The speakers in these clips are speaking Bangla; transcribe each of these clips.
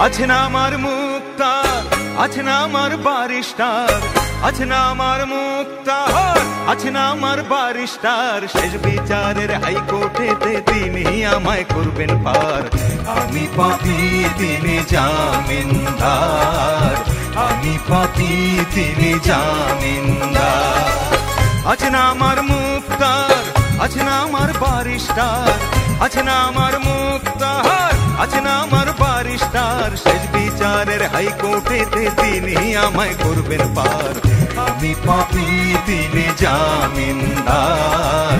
আছে না আমার মুক্তার, আছে না আমার বারিস্টার, আছে না আমার মুক্তার, আছে না আমার বারিস্টার। শেষ বিচারের হাইকোর্টেতে তিনি আমায় করবেন পার। আমি পাপী তিনি জামিনদার, আমি পাপী তিনি জামিনদার। আছে না আমার মুক্তার, আছে না আমার বারিস্টার, আছে না আমার মুক্তার, আছে না আমার বারিস্টার। শেষ বিচারের হাইকোর্টেতে তিনি আমায় করবেন পার। আমি পাপী তিনি জামিনদার,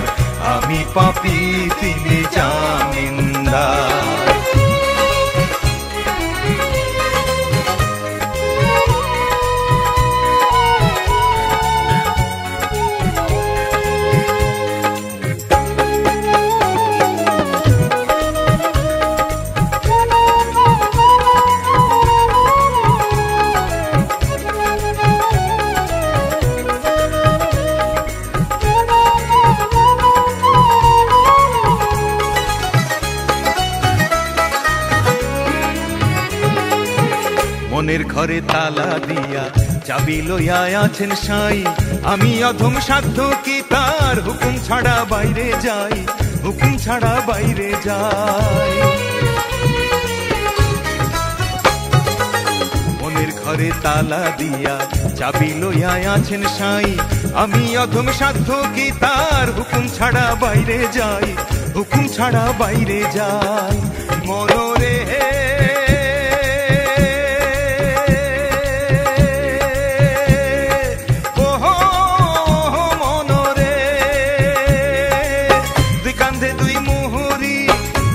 আমি পাপী তিনি জামিনদার। মনের ঘরে তালা দিয়া চাবি লইয়া আছেন সাই। আমি অধম সাধ্য কি তার হুকুম ছাড়া বাইরে যাই, হুকুম ছাড়া বাইরে যাই। মনের ঘরে তালা দিয়া চাবি লইয়া আছেন সাই। আমি অধম সাধ্য কি তার হুকুম ছাড়া বাইরে যাই, হুকুম ছাড়া বাইরে যাই। মনরে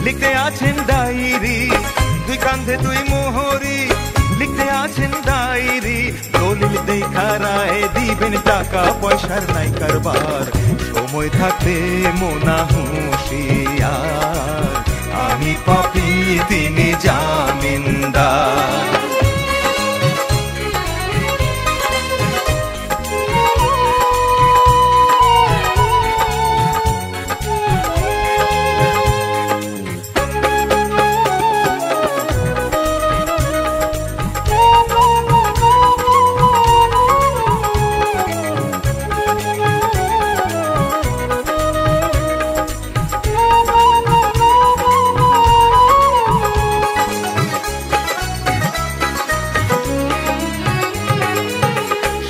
লিখতে আছেন ডায়েরি, দুই কান্ধে দুই মোহরি লিখতে আছেন ডায়েরি। দলিল দেখা রায় দিবেন, টাকা পয়সার নাই কারবার। সময় থাকতে মোনা হুঁশিয়ার, আমি পাপী তিনি জামিনদার।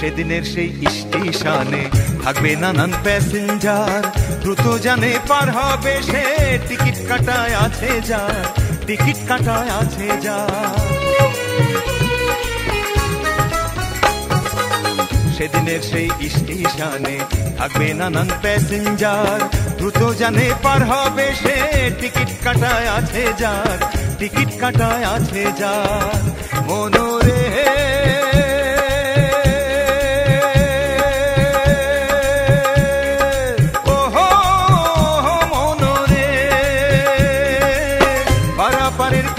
সেদিনের সেই স্টেশনে থাকবে নানান প্যাসেঞ্জার। দ্রুত জানে পার হবে সে, টিকিট কাটায় আছে যার, টিকিট কাটায় আছে যার। সেদিনের সেই স্টেশনে থাকবে নানান প্যাসেঞ্জার। দ্রুত জানে পার হবে সে, টিকিট কাটায় আছে যার, টিকিট কাটায় আছে যার। মনোরে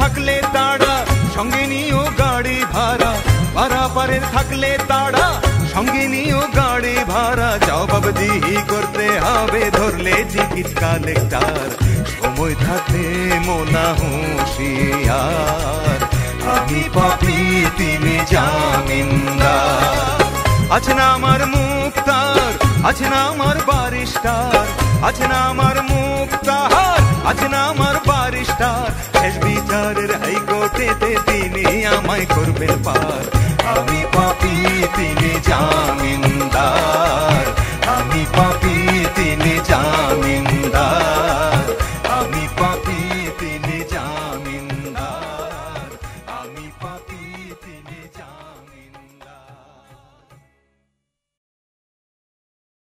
থাকলে তাড়া সঙ্গে নিও গাড়ি ভাড়া, পারাপারের থাকলে তাড়া সঙ্গে নিও গাড়ি ভাড়া। জবাবদিহি করতে হবে ধরলে টিকিট কালেক্টর। সময় থাকলে মোনা হুঁশিয়ার, আমি পাপী তিনি জামিনদার। আছে না আমার মুক্তার, আছে না আমার বারিস্টার, আছে না আমার মুক্তার, আছে না আমার বারিস্টার। শেষ বিচারের হাইকোর্টেতে তিনি আমায় করবেন পার। আমি পাপী তিনি জামিনদার, আমি পাপী তিনি জামিনদার।